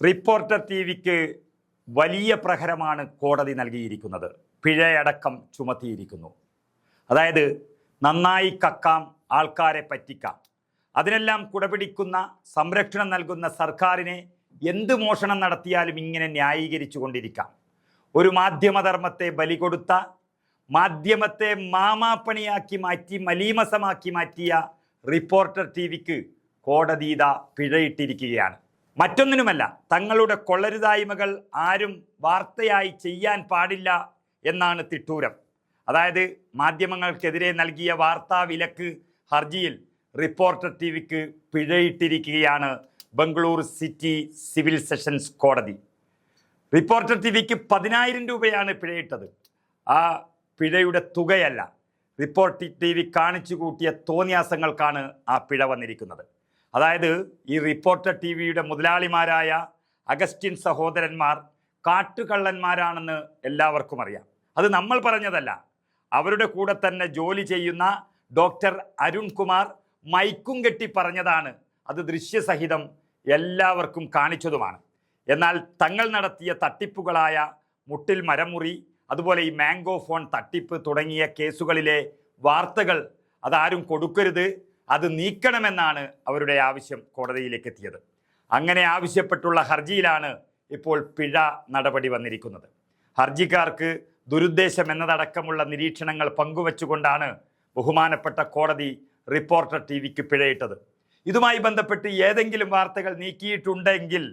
Reporter ടിവിക്ക് വലിയ പ്രഹരമാണ് കോടതി നൽകിയിരിക്കുന്നത്. പിഴയടക്കം ചുമത്തിയിരിക്കുന്നു. അതായത് നന്നായി കക്കാം, ആൾക്കാരെ പറ്റിക്കാം, അതിനെല്ലാം കുടപിടിക്കുന്ന സംരക്ഷണം നൽകുന്ന സർക്കാരിനെ എന്ത് മോഷണം നടത്തിയാലും ഇങ്ങനെ ന്യായീകരിച്ചു കൊണ്ടിരിക്കാം. ഒരു മാധ്യമധർമ്മത്തെ ബലി കൊടുത്ത, മാധ്യമത്തെ മാമാപ്പണിയാക്കി മാറ്റി മലീമസമാക്കി മാറ്റിയ റിപ്പോർട്ടർ ടിവിക്ക് കോടതി ഇതാ പിഴയിട്ടിരിക്കുകയാണ്. മറ്റൊന്നിനുമല്ല, തങ്ങളുടെ കൊള്ളരുതായ്മകൾ ആരും വാർത്തയായി ചെയ്യാൻ പാടില്ല എന്നാണ് തിട്ടൂരം. അതായത് മാധ്യമങ്ങൾക്കെതിരെ നൽകിയ വാർത്താ വിലക്ക് ഹർജിയിൽ റിപ്പോർട്ടർ ടിവിക്ക് പിഴയിട്ടിരിക്കുകയാണ് ബംഗളൂരു സിറ്റി സിവിൽ സെഷൻസ് കോടതി. റിപ്പോർട്ടർ ടിവിക്ക് 10,000 രൂപയാണ് പിഴയിട്ടത്. ആ പിഴയുടെ തുകയല്ല, റിപ്പോർട്ടർ ടിവി കാണിച്ചു കൂട്ടിയ തോന്നിയാസങ്ങൾക്കാണ് ആ പിഴ വന്നിരിക്കുന്നത്. അതായത് ഈ റിപ്പോർട്ടർ ടിവിയുടെ മുതലാളിമാരായ അഗസ്റ്റിൻ സഹോദരന്മാർ കാട്ടുകള്ളന്മാരാണെന്ന് എല്ലാവർക്കും അറിയാം. അത് നമ്മൾ പറഞ്ഞതല്ല. അവരുടെ കൂടെ തന്നെ ജോലി ചെയ്യുന്ന ഡോക്ടർ അരുൺകുമാർ മൈക്കും കെട്ടി പറഞ്ഞതാണ്. അത് ദൃശ്യസഹിതം എല്ലാവർക്കും കാണിച്ചതുമാണ്. എന്നാൽ തങ്ങൾ നടത്തിയ തട്ടിപ്പുകളായ മുട്ടിൽ മരമുറി, അതുപോലെ ഈ മാംഗോ ഫോൺ തട്ടിപ്പ് തുടങ്ങിയ കേസുകളിലെ വാർത്തകൾ അതാരും കൊടുക്കരുത്, അത് നീക്കണമെന്നാണ് അവരുടെ ആവശ്യം കോടതിയിലേക്ക് എത്തിയത്. അങ്ങനെ ആവശ്യപ്പെട്ടുള്ള ഹർജിയിലാണ് ഇപ്പോൾ പിഴ നടപടി വന്നിരിക്കുന്നത്. ഹർജിക്കാർക്ക് ദുരുദ്ദേശം എന്നതടക്കമുള്ള നിരീക്ഷണങ്ങൾ പങ്കുവച്ചുകൊണ്ടാണ് ബഹുമാനപ്പെട്ട കോടതി റിപ്പോർട്ടർ ടിവിക്ക് പിഴയിട്ടത്. ഇതുമായി ബന്ധപ്പെട്ട് ഏതെങ്കിലും വാർത്തകൾ നീക്കിയിട്ടുണ്ടെങ്കിൽ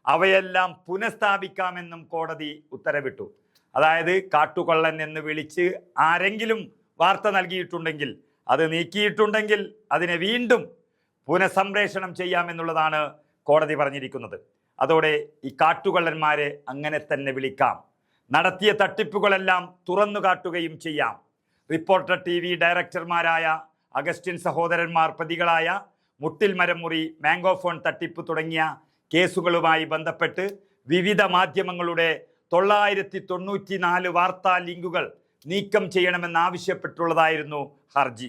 അവയെല്ലാം പുനഃസ്ഥാപിക്കാമെന്നും കോടതി ഉത്തരവിട്ടു. അതായത് കാട്ടുകൊള്ളൻ എന്ന് വിളിച്ച് ആരെങ്കിലും വാർത്ത നൽകിയിട്ടുണ്ടെങ്കിൽ, അത് നീക്കിയിട്ടുണ്ടെങ്കിൽ അതിനെ വീണ്ടും പുനഃസംപ്രേഷണം ചെയ്യാമെന്നുള്ളതാണ് കോടതി പറഞ്ഞിരിക്കുന്നത്. അതോടെ ഈ കാട്ടുകൊള്ളന്മാരെ അങ്ങനെ തന്നെ വിളിക്കാം. നടത്തിയ തട്ടിപ്പുകളെല്ലാം തുറന്നു കാട്ടുകയും ചെയ്യാം. റിപ്പോർട്ടർ ടിവി ഡയറക്ടർമാരായ അഗസ്റ്റിൻ സഹോദരന്മാർ പ്രതികളായ മുട്ടിൽ മരമുറി, മാംഗോ ഫോൺ തട്ടിപ്പ് തുടങ്ങിയ കേസുകളുമായി ബന്ധപ്പെട്ട് വിവിധ മാധ്യമങ്ങളുടെ 994 വാർത്താ ലിങ്കുകൾ നീക്കം ചെയ്യണമെന്നാവശ്യപ്പെട്ടുള്ളതായിരുന്നു ഹർജി.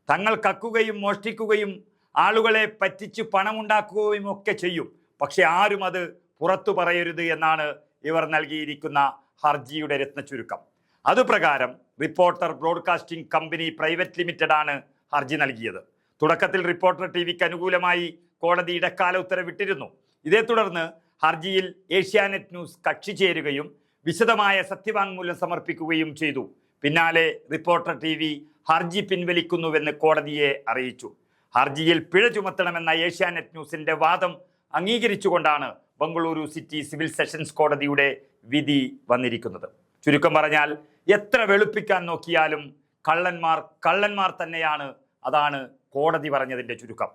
തങ്ങൾ കക്കുകയും മോഷ്ടിക്കുകയും ആളുകളെ പറ്റിച്ച് പണമുണ്ടാക്കുകയും ഒക്കെ ചെയ്യും, പക്ഷെ ആരും അത് പുറത്തു പറയരുത് എന്നാണ് ഇവർ നൽകിയിരിക്കുന്ന ഹർജിയുടെ രത്നചുരുക്കം. അതുപ്രകാരം reporter broadcasting company private limited ആണ് ഹർജി നൽകിയത്. തുടക്കത്തിൽ റിപ്പോർട്ടർ ടിവിക്ക് അനുകൂലമായി കോടതി ഇടക്കാല ഉത്തരവിട്ടിരുന്നു. ഇതേ തുടർന്ന് ഹർജിയിൽ ഏഷ്യാനെറ്റ് ന്യൂസ് കക്ഷി ചേരുകയും വിശദമായ സത്യവാങ്മൂലം സമർപ്പിക്കുകയും ചെയ്തു. പിന്നാലെ റിപ്പോർട്ടർ ടിവി ഹർജി പിൻവലിക്കുന്നുവെന്ന് കോടതിയെ അറിയിച്ചു. ഹർജിയിൽ പിഴ ചുമത്തണമെന്ന ഏഷ്യാനെറ്റ് ന്യൂസിന്റെ വാദം അംഗീകരിച്ചുകൊണ്ടാണ് ബംഗളൂരു സിറ്റി സിവിൽ സെഷൻസ് കോടതിയുടെ വിധി വന്നിരിക്കുന്നത്. ചുരുക്കം പറഞ്ഞാൽ, എത്ര വെളുപ്പിക്കാൻ നോക്കിയാലും കള്ളന്മാർ തന്നെയാണ്. അതാണ് കോടതി പറഞ്ഞതിൻ്റെ ചുരുക്കം.